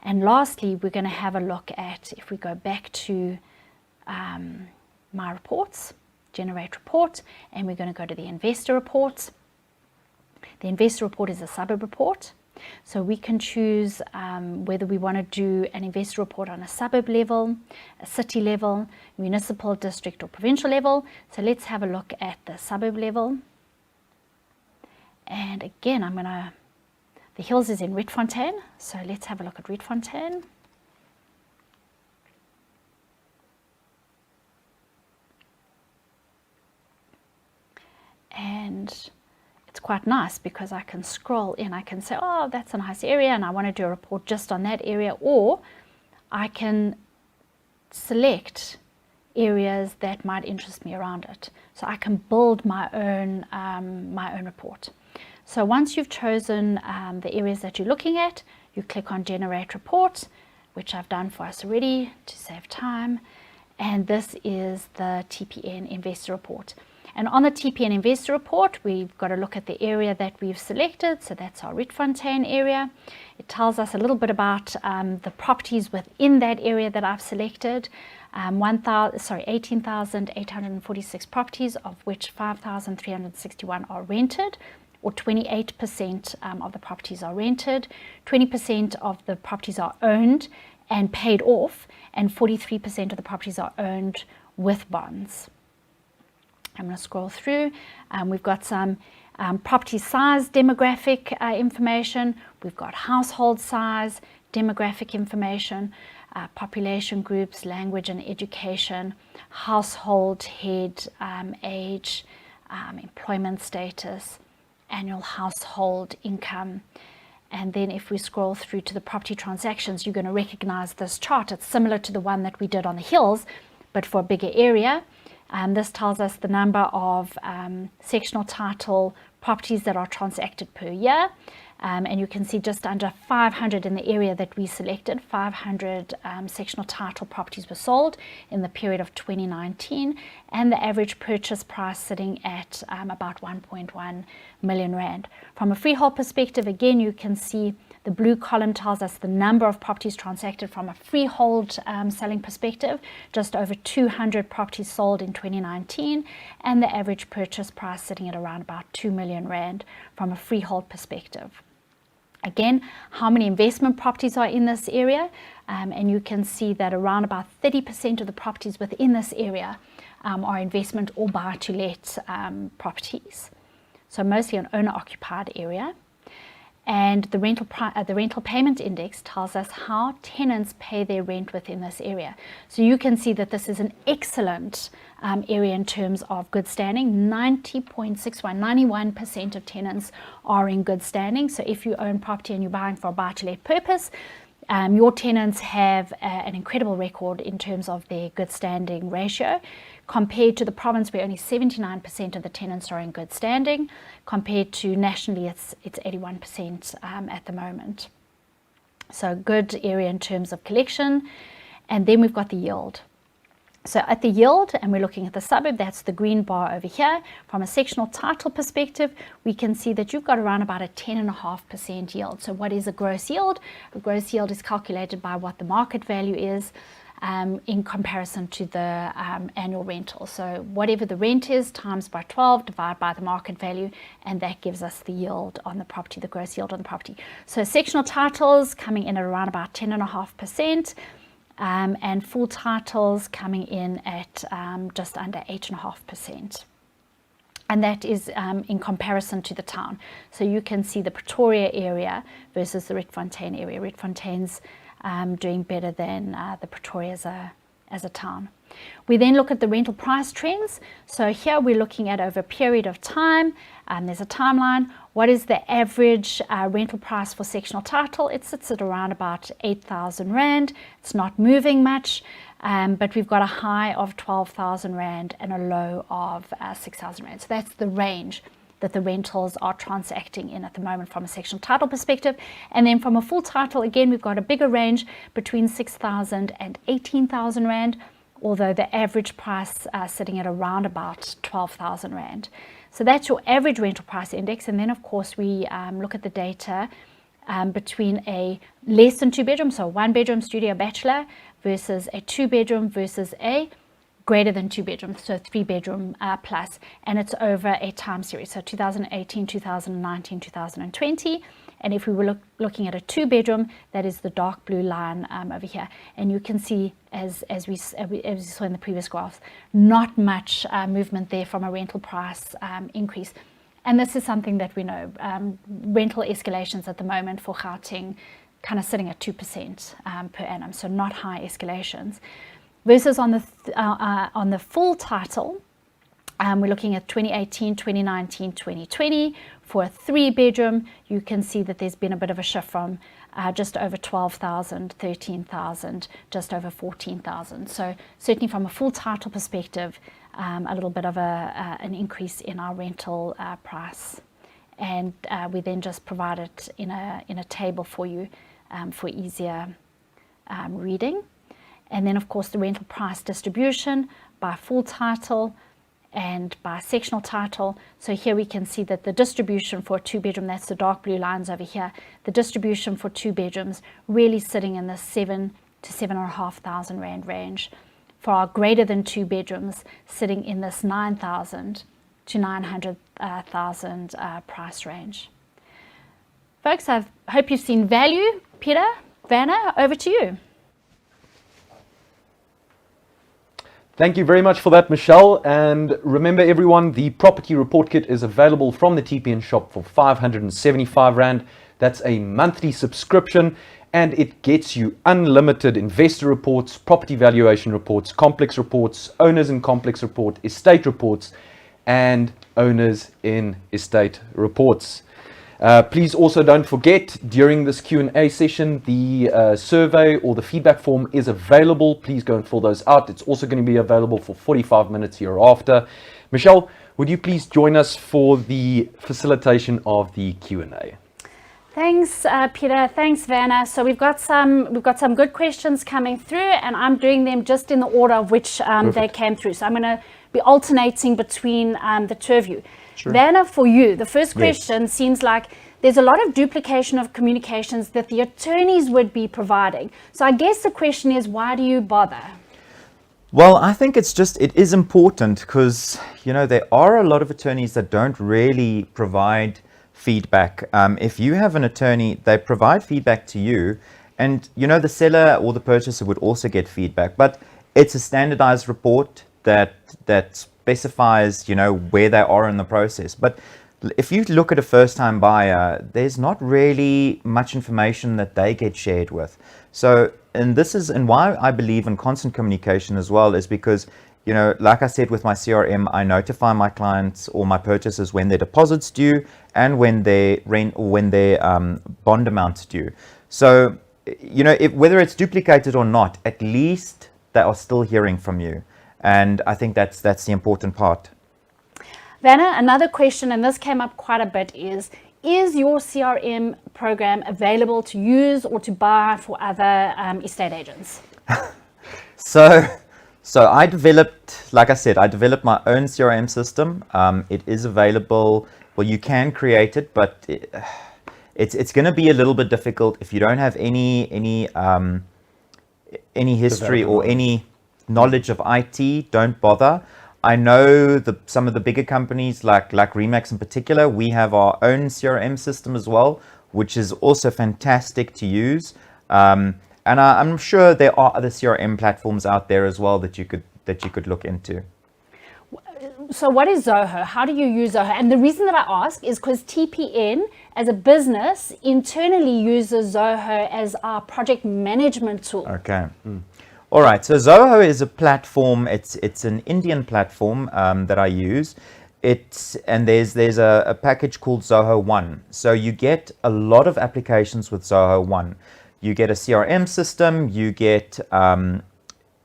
[SPEAKER 3] And lastly, we're going to have a look at, if we go back to my reports, generate report, and we're going to go to the investor reports. The investor report is a suburb report, so we can choose whether we want to do an investor report on a suburb level, a city level, municipal, district or provincial level. So let's have a look at the suburb level. And again, the hills is in Rietfontein, so let's have a look at Rietfontein. And it's quite nice because I can scroll in. I can say, oh, that's a nice area and I want to do a report just on that area, or I can select areas that might interest me around it. So I can build my own report. So once you've chosen the areas that you're looking at, you click on generate report, which I've done for us already to save time. And this is the TPN Investor Report. And on the TPN Investor Report, we've got to look at the area that we've selected. So that's our Rietfontein area. It tells us a little bit about the properties within that area that I've selected. 18,846 properties, of which 5,361 are rented, or 28% of the properties are rented. 20% of the properties are owned and paid off, and 43% of the properties are owned with bonds. I'm going to scroll through. We've got some property size demographic information. We've got household size, demographic information, population groups, language and education, household head, age, employment status, annual household income. And then if we scroll through to the property transactions, you're going to recognize this chart. It's similar to the one that we did on the hills, but for a bigger area. This tells us the number of sectional title properties that are transacted per year. And you can see just under 500 in the area that we selected. 500 sectional title properties were sold in the period of 2019, and the average purchase price sitting at about 1.1 million rand. From a freehold perspective, again, you can see the blue column tells us the number of properties transacted from a freehold selling perspective, just over 200 properties sold in 2019, and the average purchase price sitting at around about 2 million rand from a freehold perspective. Again, how many investment properties are in this area? And you can see that around about 30% of the properties within this area are investment or buy-to-let properties. So mostly an owner-occupied area. And the rental payment index tells us how tenants pay their rent within this area. So you can see that this is an excellent area in terms of good standing. 91% of tenants are in good standing. So if you own property and you're buying for a buy-to-let purpose, your tenants have an incredible record in terms of their good standing ratio, compared to the province where only 79% of the tenants are in good standing, compared to nationally it's 81% at the moment. So good area in terms of collection. And then we've got the yield. So at the yield, and we're looking at the suburb, that's the green bar over here. From a sectional title perspective, we can see that you've got around about a 10.5% yield. So what is a gross yield? A gross yield is calculated by what the market value is in comparison to the annual rental. So whatever the rent is times by 12, divided by the market value, and that gives us the yield on the property, the gross yield on the property. So sectional titles coming in at around about 10.5%. And full titles coming in at just under 8.5%. And that is in comparison to the town. So you can see the Pretoria area versus the Rietfontein area. Rietfontein's doing better than the Pretoria as a town. We then look at the rental price trends. So here we're looking at over a period of time. There's a timeline. What is the average rental price for sectional title? It sits at around about 8,000 Rand. It's not moving much, but we've got a high of 12,000 Rand and a low of 6,000 Rand. So that's the range that the rentals are transacting in at the moment from a sectional title perspective. And then from a full title, again, we've got a bigger range between 6,000 and 18,000 Rand, although the average price sitting at around about 12,000 Rand. So that's your average rental price index. And then, of course, we look at the data between a less than 2 bedroom, so 1 bedroom studio bachelor, versus a 2 bedroom versus a greater than 2 bedrooms, so 3 bedroom plus. And it's over a time series, so 2018, 2019, 2020. And if we were looking at a 2 bedroom, that is the dark blue line over here. And you can see, as we saw in the previous graphs, not much movement there from a rental price increase. And this is something that we know. Rental escalations at the moment for Gauteng kind of sitting at 2% per annum, so not high escalations. Versus on the full title, we're looking at 2018, 2019, 2020. For a 3 bedroom, you can see that there's been a bit of a shift from just over 12,000, 13,000, just over 14,000. So certainly from a full title perspective, a little bit of an increase in our rental price. And we then just provide it in a table for you for easier reading. And then, of course, the rental price distribution by full title and by sectional title. So here we can see that the distribution for a 2 bedroom, that's the dark blue lines over here, the distribution for 2 bedrooms really sitting in the 7,000 to 7,500 Rand range. For our greater than 2 bedrooms, sitting in this 9,000 to 900,000 price range. Folks, I hope you've seen value. Peter, Vanna, over to you.
[SPEAKER 1] Thank you very much for that, Michelle. And remember, everyone, the property report kit is available from the TPN shop for 575 Rand. That's a monthly subscription, and it gets you unlimited investor reports, property valuation reports, complex reports, owners in complex report, estate reports, and owners in estate reports. Please also don't forget, during this Q&A session, the survey or the feedback form is available. Please go and fill those out. It's also going to be available for 45 minutes hereafter. Michelle, would you please join us for the facilitation of the Q&A?
[SPEAKER 3] Thanks, Peter. Thanks, Vanna. So we've got some good questions coming through, and I'm doing them just in the order of which they came through. So I'm going to be alternating between the two of you.
[SPEAKER 2] Sure.
[SPEAKER 3] Vanna, for you, the first
[SPEAKER 2] Yes.
[SPEAKER 3] question seems like there's a lot of duplication of communications that the attorneys would be providing. So I guess the question is, why do you bother?
[SPEAKER 2] Well, I think it is important because, there are a lot of attorneys that don't really provide feedback. If you have an attorney, they provide feedback to you, and, the seller or the purchaser would also get feedback, but it's a standardized report that specifies, where they are in the process. But if you look at a first-time buyer, there's not really much information that they get shared with. So, and why I believe in constant communication as well is because, like I said with my CRM, I notify my clients or my purchasers when their deposit's due and when their rent or when their bond amount's due. So, whether it's duplicated or not, at least they are still hearing from you. And I think that's the important part.
[SPEAKER 3] Vanna, another question, and this came up quite a bit, is your CRM program available to use or to buy for other estate agents?
[SPEAKER 2] So I developed, like I said, I developed my own CRM system. It is available. Well, you can create it, but it's going to be a little bit difficult if you don't have any history or any knowledge of IT. Don't bother. I know some of the bigger companies like Remax in particular, we have our own CRM system as well, which is also fantastic to use. And I'm sure there are other CRM platforms out there as well that you could look into.
[SPEAKER 3] So what is Zoho? How do you use Zoho? And the reason that I ask is because TPN as a business internally uses Zoho as our project management tool.
[SPEAKER 2] Okay. All right, so Zoho is a platform. It's an Indian platform that I use. And there's a package called Zoho One. So you get a lot of applications with Zoho One. You get a CRM system. You get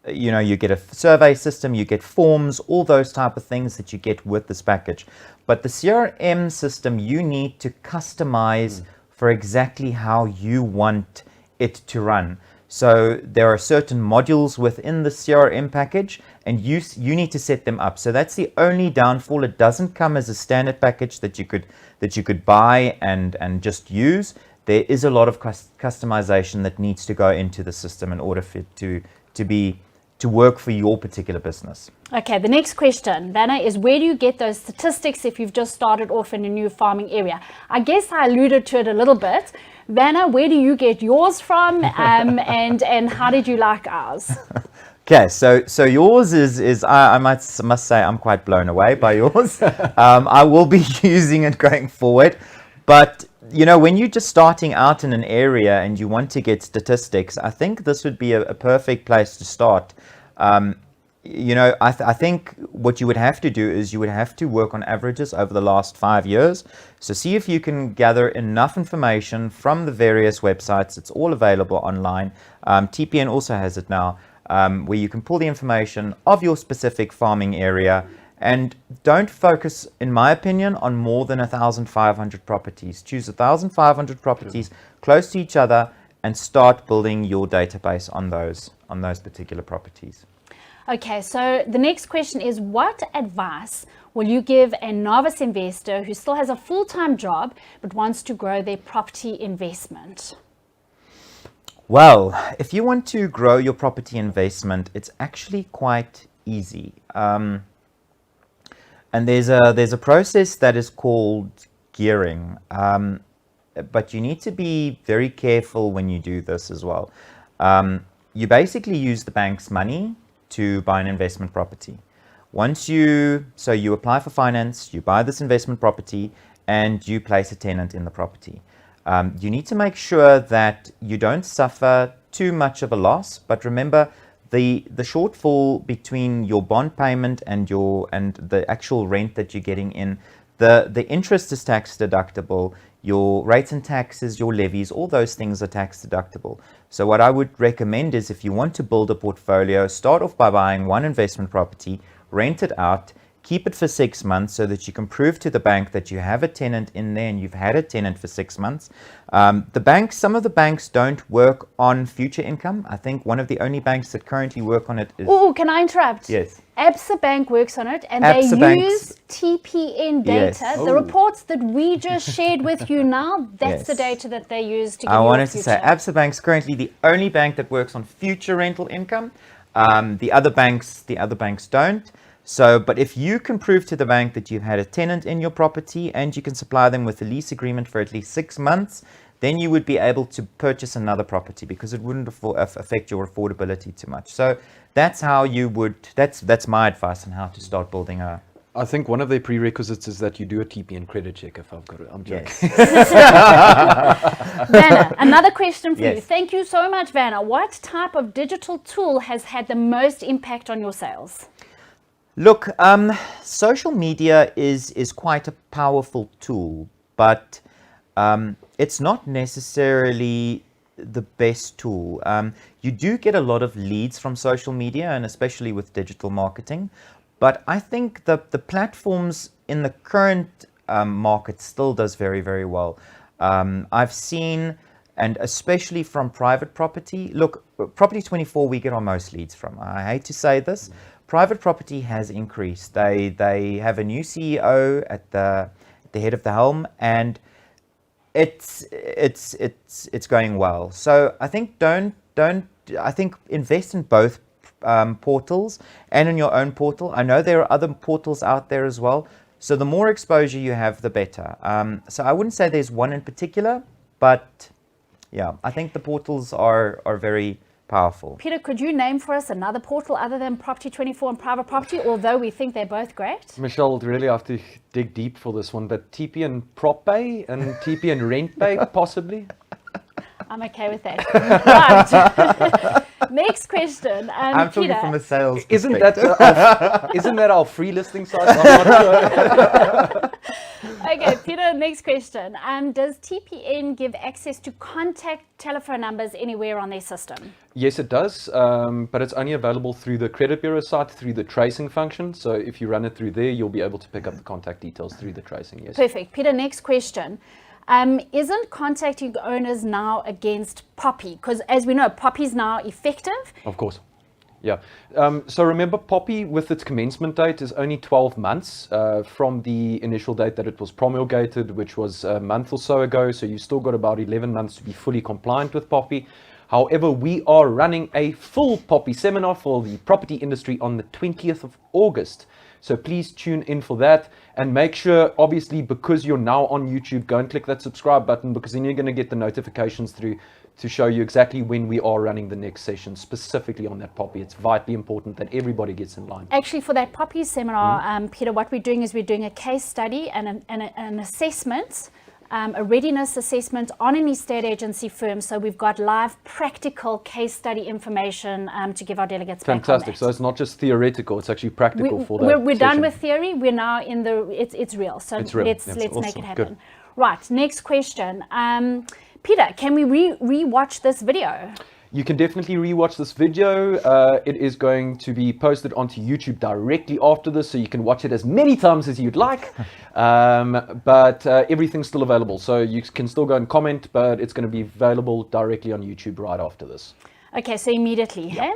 [SPEAKER 2] you get a survey system. You get forms. All those type of things that you get with this package. But the CRM system you need to customize for exactly how you want it to run. So there are certain modules within the CRM package, and you need to set them up. So that's the only downfall. It doesn't come as a standard package that you could buy and just use. There is a lot of customization that needs to go into the system in order for it to work for your particular business.
[SPEAKER 3] Okay, the next question, Vanna, is where do you get those statistics if you've just started off in a new farming area? I guess I alluded to it a little bit. Vanna, where do you get yours from, and how did you like ours?
[SPEAKER 2] Okay, so yours is I must say I'm quite blown away by yours. I will be using it going forward, but when you're just starting out in an area and you want to get statistics, I think this would be a perfect place to start. I think what you would have to do is you would have to work on averages over the last 5 years. So see if you can gather enough information from the various websites. It's all available online. TPN also has it now, where you can pull the information of your specific farming area. And don't focus, in my opinion, on more than 1,500 properties. Choose 1,500 properties close to each other and start building your database on those particular properties.
[SPEAKER 3] Okay, so the next question is, what advice will you give a novice investor who still has a full-time job but wants to grow their property investment?
[SPEAKER 2] Well, if you want to grow your property investment, it's actually quite easy. And there's a process that is called gearing, but you need to be very careful when you do this as well. You basically use the bank's money to buy an investment property. So you apply for finance, you buy this investment property, and you place a tenant in the property. You need to make sure that you don't suffer too much of a loss, but remember, the shortfall between your bond payment and the actual rent that you're getting in, the interest is tax deductible, your rates and taxes, your levies, all those things are tax deductible. So what I would recommend is, if you want to build a portfolio, start off by buying one investment property, rent it out, keep it for 6 months so that you can prove to the bank that you have a tenant in there and you've had a tenant for 6 months. Some of the banks don't work on future income. I think one of the only banks that currently work on it is...
[SPEAKER 3] Oh, can I interrupt?
[SPEAKER 2] Yes.
[SPEAKER 3] Absa Bank works on it, and
[SPEAKER 2] Absa
[SPEAKER 3] they
[SPEAKER 2] Bank's-
[SPEAKER 3] use TPN data.
[SPEAKER 2] Yes.
[SPEAKER 3] The reports that we just shared with you now, that's
[SPEAKER 2] Yes.
[SPEAKER 3] the data that they use to give
[SPEAKER 2] I
[SPEAKER 3] you a
[SPEAKER 2] wanted to
[SPEAKER 3] future.
[SPEAKER 2] say Absa Bank's currently the only bank that works on future rental income. The other banks don't. So, but if you can prove to the bank that you've had a tenant in your property and you can supply them with a lease agreement for at least 6 months, then you would be able to purchase another property because it wouldn't affect your affordability too much. So that's how you would, that's my advice on how to start building a...
[SPEAKER 1] I think one of the prerequisites is that you do a TPN credit check, if I've got it. I'm joking.
[SPEAKER 2] Yes.
[SPEAKER 3] Vanna, another question for you.
[SPEAKER 2] Yes.
[SPEAKER 3] Thank you so much, Vanna. What type of digital tool has had the most impact on your sales?
[SPEAKER 2] Look, social media is quite a powerful tool, but it's not necessarily the best tool. You do get a lot of leads from social media, and especially with digital marketing. But I think the platforms in the current market still does very, very well. I've seen, and especially from private property, look, Property 24 we get our most leads from. I hate to say this. Private property has increased. They have a new CEO at the head of the helm, and it's going well. So I think I think invest in both portals and in your own portal. I know there are other portals out there as well. So the more exposure you have, the better. So I wouldn't say there's one in particular, but yeah, I think the portals are very powerful.
[SPEAKER 3] Peter, could you name for us another portal other than Property 24 and Private Property, although we think they're both great?
[SPEAKER 1] Michelle, really have to dig deep for this one, but TPN Prop Pay and TPN Rent Pay, possibly?
[SPEAKER 3] I'm okay with that. Right. Next question.
[SPEAKER 2] I'm talking
[SPEAKER 3] Peter,
[SPEAKER 2] from a sales
[SPEAKER 1] Isn't
[SPEAKER 2] perspective.
[SPEAKER 1] that our free listing site? I'm not sure.
[SPEAKER 3] Okay, Peter, next question. Does TPN give access to contact telephone numbers anywhere on their system?
[SPEAKER 1] Yes, it does, but it's only available through the credit bureau site, through the tracing function. So if you run it through there, you'll be able to pick up the contact details through the tracing, yes.
[SPEAKER 3] Perfect. Peter, next question. Isn't contacting owners now against Poppy? Because as we know, Poppy's now effective.
[SPEAKER 1] Of course. Yeah. So remember, Poppy, with its commencement date, is only 12 months from the initial date that it was promulgated, which was a month or so ago. So you've still got about 11 months to be fully compliant with Poppy. However, we are running a full Poppy seminar for the property industry on the 20th of August. So please tune in for that, and make sure, obviously, because you're now on YouTube, go and click that subscribe button, because then you're going to get the notifications through to show you exactly when we are running the next session, specifically on that Poppy. It's vitally important that everybody gets in line.
[SPEAKER 3] Actually, for that Poppy seminar, Peter, what we're doing is we're doing a case study and an assessment, a readiness assessment on an estate agency firm. So we've got live practical case study information to give our delegates back on
[SPEAKER 1] Fantastic.
[SPEAKER 3] that.
[SPEAKER 1] So it's not just theoretical, it's actually practical for that
[SPEAKER 3] We're done
[SPEAKER 1] session.
[SPEAKER 3] with theory. We're now in the, it's real. So
[SPEAKER 1] It's real.
[SPEAKER 3] let's
[SPEAKER 1] That's
[SPEAKER 3] make
[SPEAKER 1] awesome.
[SPEAKER 3] it happen.
[SPEAKER 1] Good.
[SPEAKER 3] Right, next question. Peter, can we re-watch this video?
[SPEAKER 1] You can definitely rewatch this video. It is going to be posted onto YouTube directly after this, so you can watch it as many times as you'd like. But everything's still available, so you can still go and comment, but it's going to be available directly on YouTube right after this.
[SPEAKER 3] Okay, so immediately, hey?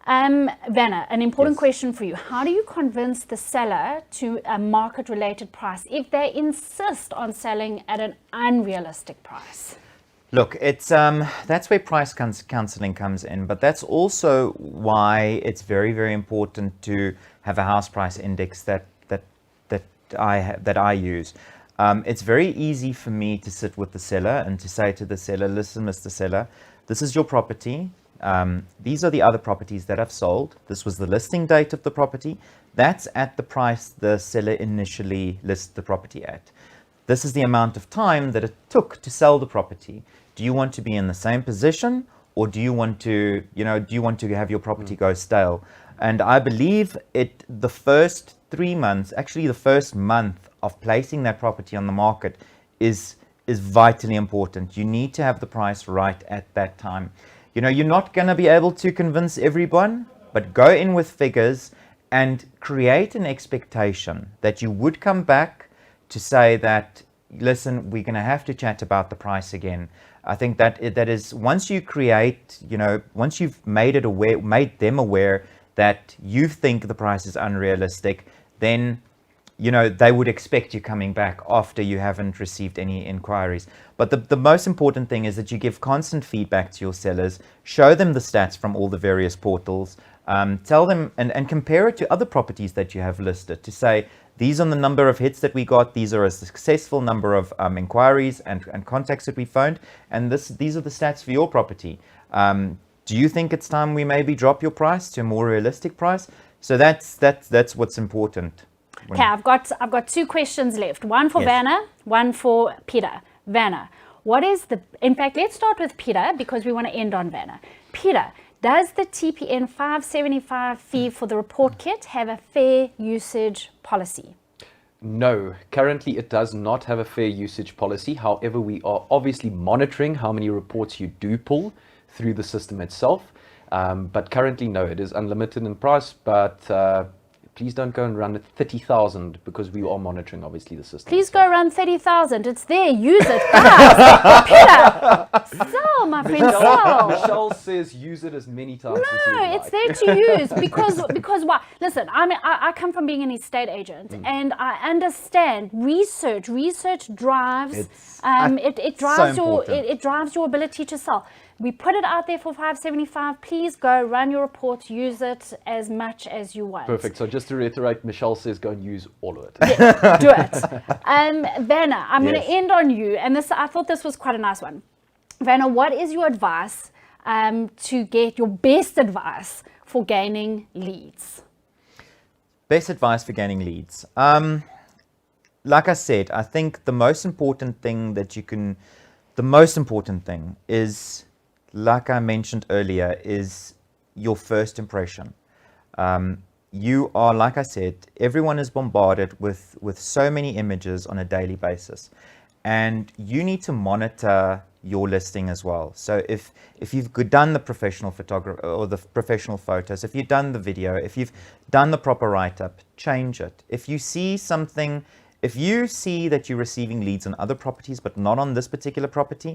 [SPEAKER 3] Vanna, an important
[SPEAKER 2] Yes.
[SPEAKER 3] question for you. How do you convince the seller to a market-related price if they insist on selling at an unrealistic price?
[SPEAKER 2] Look, it's that's where price counseling comes in, but that's also why it's very, very important to have a house price index that I use. It's very easy for me to sit with the seller and to say to the seller, listen, Mr. Seller, this is your property. These are the other properties that I've sold. This was the listing date of the property. That's at the price the seller initially listed the property at. This is the amount of time that it took to sell the property. Do you want to be in the same position, or do you want to, have your property go stale? And I believe the first 3 months, actually the first month of placing that property on the market is vitally important. You need to have the price right at that time. You're not going to be able to convince everyone, but go in with figures and create an expectation that you would come back to say that, listen, we're going to have to chat about the price again. I think that is, once you create, once you've made them aware that you think the price is unrealistic, then they would expect you coming back after you haven't received any inquiries. But the most important thing is that you give constant feedback to your sellers, show them the stats from all the various portals, tell them and compare it to other properties that you have listed to say, these are the number of hits that we got, these are a successful number of inquiries and contacts that we phoned, and these are the stats for your property. Do you think it's time we maybe drop your price to a more realistic price? So that's what's important.
[SPEAKER 3] Okay, I've got 2 questions left. One for Vanna, one for Peter. Vanna, in fact, let's start with Peter because we want to end on Vanna. Peter, does the TPN 575 fee for the report kit have a fair usage policy?
[SPEAKER 1] No, currently it does not have a fair usage policy. However, we are obviously monitoring how many reports you do pull through the system itself. But currently, no, it is unlimited in price, but please don't go and run at 30,000 because we are monitoring obviously the system.
[SPEAKER 3] Please go run 30,000. It's there. Use it. Guys, Peter, sell, my friend, sell.
[SPEAKER 1] Michelle says use it as many times as you
[SPEAKER 3] No,
[SPEAKER 1] like.
[SPEAKER 3] it's there to use because why? Listen, I come from being an estate agent and I understand research. Research drives it drives it drives your ability to sell. We put it out there for 575. Please go run your reports, use it as much as you want.
[SPEAKER 1] Perfect. So just to reiterate, Michelle says go and use all of it.
[SPEAKER 3] Yeah, do it. Vanna, I'm going to end on you, and I thought this was quite a nice one. Vanna, what is your advice to get your best advice for gaining leads?
[SPEAKER 2] Best advice for gaining leads. Like I said, I think the most important thing is, like I mentioned earlier, is your first impression. You are, like I said, everyone is bombarded with so many images on a daily basis, and you need to monitor your listing as well. So if you've done the professional photography or the professional photos, if you've done the video, if you've done the proper write-up, change it. If you see that you're receiving leads on other properties but not on this particular property,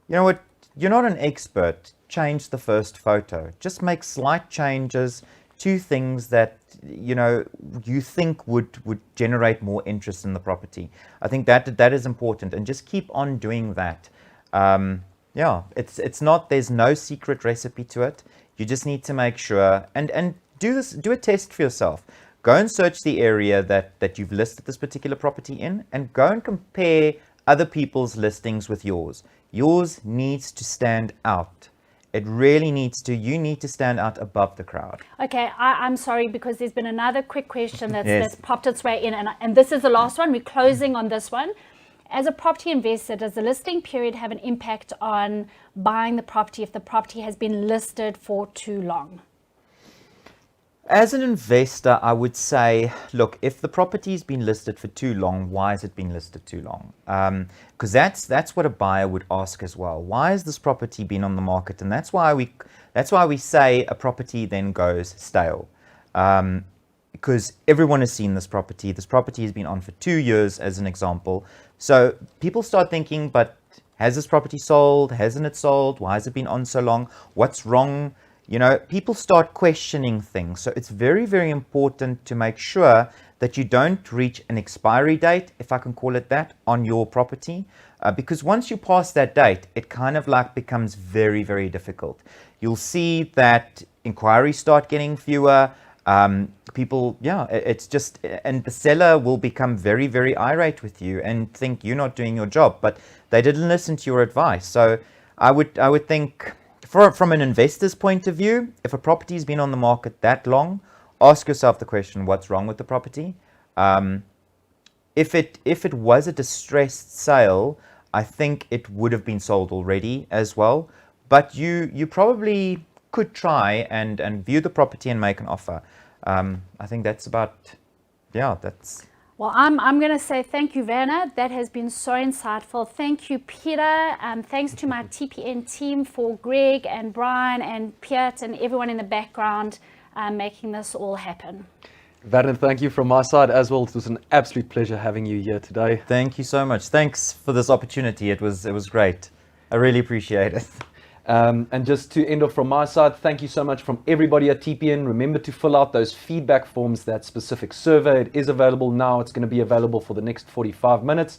[SPEAKER 2] you know what? You're not an expert. Change the first photo. Just make slight changes to things that you think would generate more interest in the property. I think that is important, and just keep on doing that. It's not. There's no secret recipe to it. You just need to make sure and do a test for yourself. Go and search the area that you've listed this particular property in, and go and compare other people's listings with yours. Yours needs to stand out. It really needs to. You need to stand out above the crowd.
[SPEAKER 3] Okay, I'm sorry because there's been another quick question that's popped its way in, and this is the last one. We're closing on this one. As a property investor, does the listing period have an impact on buying the property if the property has been listed for too long?
[SPEAKER 2] As an investor, I would say, look, if the property's been listed for too long, why has it been listed too long? Because that's what a buyer would ask as well. Why has this property been on the market? And that's why we say a property then goes stale. Because everyone has seen this property. This property has been on for 2 years, as an example. So people start thinking, but has this property sold? Hasn't it sold? Why has it been on so long? What's wrong? People start questioning things. So it's very, very important to make sure that you don't reach an expiry date, if I can call it that, on your property. Because once you pass that date, it kind of like becomes very, very difficult. You'll see that inquiries start getting fewer. It's just, and the seller will become very, very irate with you and think you're not doing your job, but they didn't listen to your advice. So I would think, from an investor's point of view, if a property's been on the market that long, ask yourself the question, what's wrong with the property? If it was a distressed sale, I think it would have been sold already as well. But you probably could try and view the property and make an offer. I think that's about, that's...
[SPEAKER 3] Well, I'm going to say thank you, Vanna. That has been so insightful. Thank you, Peter. Thanks to my TPN team, for Greg and Brian and Piet and everyone in the background making this all happen.
[SPEAKER 1] Vernon, thank you from my side as well. It was an absolute pleasure having you here today.
[SPEAKER 2] Thank you so much. Thanks for this opportunity. It was great. I really appreciate it.
[SPEAKER 1] And just to end off from my side, thank you so much from everybody at TPN. Remember to fill out those feedback forms, that specific survey. It is available now. It's going to be available for the next 45 minutes.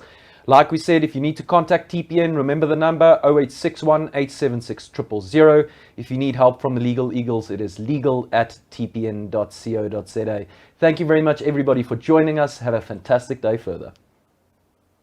[SPEAKER 1] Like we said, if you need to contact TPN, remember the number 0861 876 000. If you need help from the Legal Eagles, it is legal@tpn.co.za. Thank you very much, everybody, for joining us. Have a fantastic day further.